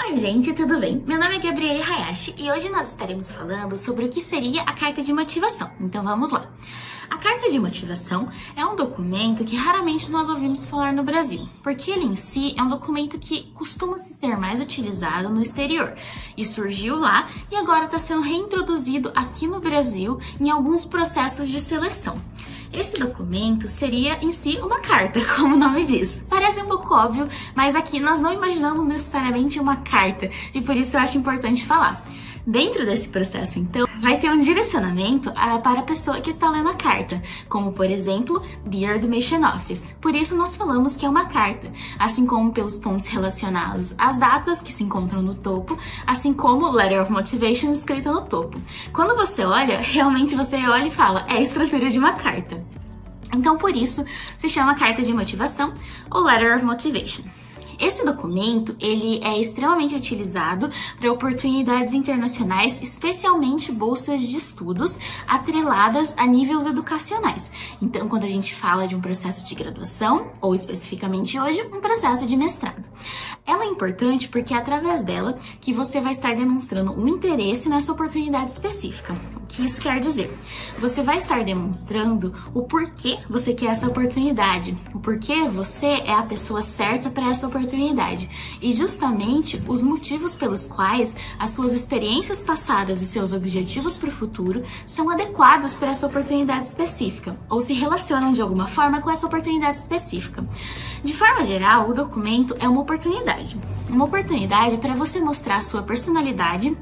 Oi gente, tudo bem? Meu nome é Gabriele Hayashi e hoje nós estaremos falando sobre o que seria a carta de motivação. Então vamos lá. A carta de motivação é um documento que raramente nós ouvimos falar no Brasil, porque ele em si é um documento que costuma ser mais utilizado no exterior e surgiu lá e agora está sendo reintroduzido aqui no Brasil em alguns processos de seleção. Esse documento seria em si uma carta, como o nome diz. Parece um pouco óbvio, mas aqui nós não imaginamos necessariamente uma carta e por isso eu acho importante falar. Dentro desse processo, então, vai ter um direcionamento para a pessoa que está lendo a carta, como, por exemplo, Dear Admission Office. Por isso, nós falamos que é uma carta, assim como pelos pontos relacionados às datas que se encontram no topo, assim como Letter of Motivation escrito no topo. Quando você olha, realmente você olha e fala, é a estrutura de uma carta. Então, por isso, se chama carta de motivação ou Letter of Motivation. Esse documento, ele é extremamente utilizado para oportunidades internacionais, especialmente bolsas de estudos atreladas a níveis educacionais. Então, quando a gente fala de um processo de graduação, ou especificamente hoje, um processo de mestrado. Ela é importante porque é através dela que você vai estar demonstrando um interesse nessa oportunidade específica. O que isso quer dizer? Você vai estar demonstrando o porquê você quer essa oportunidade, o porquê você é a pessoa certa para essa oportunidade e justamente os motivos pelos quais as suas experiências passadas e seus objetivos para o futuro são adequados para essa oportunidade específica ou se relacionam de alguma forma com essa oportunidade específica. De forma geral, o documento é uma oportunidade para você mostrar a sua personalidade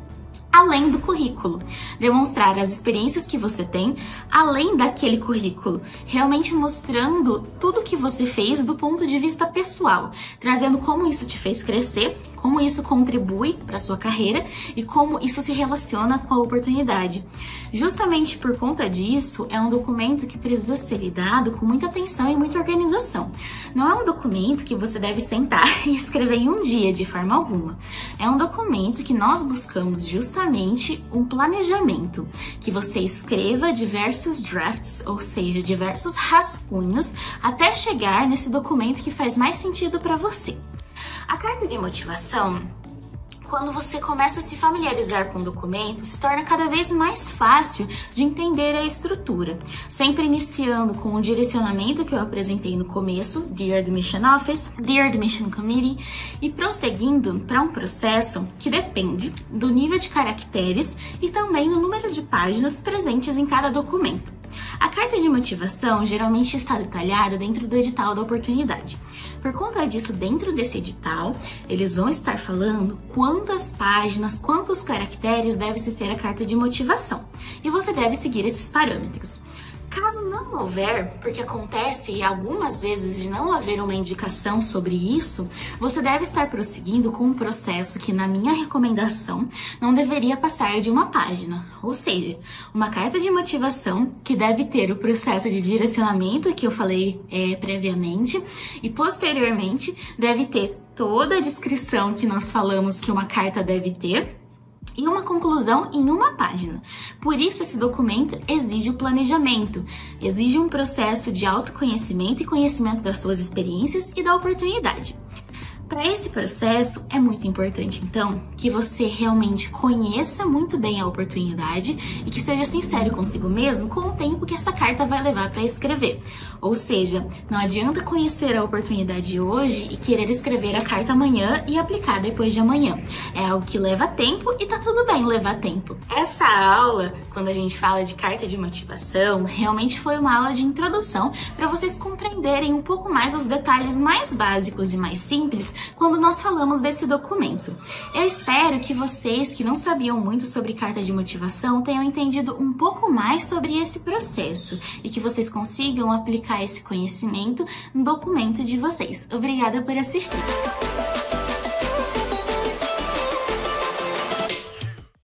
além do currículo, demonstrar as experiências que você tem além daquele currículo, realmente mostrando tudo que você fez do ponto de vista pessoal, trazendo como isso te fez crescer, como isso contribui para a sua carreira e como isso se relaciona com a oportunidade. Justamente por conta disso, é um documento que precisa ser lidado com muita atenção e muita organização. Não é um documento que você deve sentar e escrever em um dia de forma alguma. É um documento que nós buscamos justamente um planejamento, que você escreva diversos drafts, ou seja, diversos rascunhos, até chegar nesse documento que faz mais sentido para você. A carta de motivação, quando você começa a se familiarizar com o documento, se torna cada vez mais fácil de entender a estrutura, sempre iniciando com o direcionamento que eu apresentei no começo, Dear Admission Office, Dear Admission Committee, e prosseguindo para um processo que depende do nível de caracteres e também do número de páginas presentes em cada documento. A carta de motivação geralmente está detalhada dentro do edital da oportunidade. Por conta disso, dentro desse edital, eles vão estar falando quantas páginas, quantos caracteres deve se ter a carta de motivação. E você deve seguir esses parâmetros. Caso não houver, porque acontece algumas vezes de não haver uma indicação sobre isso, você deve estar prosseguindo com um processo que, na minha recomendação, não deveria passar de uma página. Ou seja, uma carta de motivação que deve ter o processo de direcionamento que eu falei previamente e, posteriormente, deve ter toda a descrição que nós falamos que uma carta deve ter, e uma conclusão em uma página. Por isso, esse documento exige o planejamento, exige um processo de autoconhecimento e conhecimento das suas experiências e da oportunidade. Para esse processo, é muito importante, então, que você realmente conheça muito bem a oportunidade e que seja sincero consigo mesmo com o tempo que essa carta vai levar para escrever. Ou seja, não adianta conhecer a oportunidade hoje e querer escrever a carta amanhã e aplicar depois de amanhã. É algo que leva tempo e tá tudo bem levar tempo. Essa aula, quando a gente fala de carta de motivação, realmente foi uma aula de introdução para vocês compreenderem um pouco mais os detalhes mais básicos e mais simples quando nós falamos desse documento. Eu espero que vocês que não sabiam muito sobre carta de motivação tenham entendido um pouco mais sobre esse processo e que vocês consigam aplicar esse conhecimento no documento de vocês. Obrigada por assistir!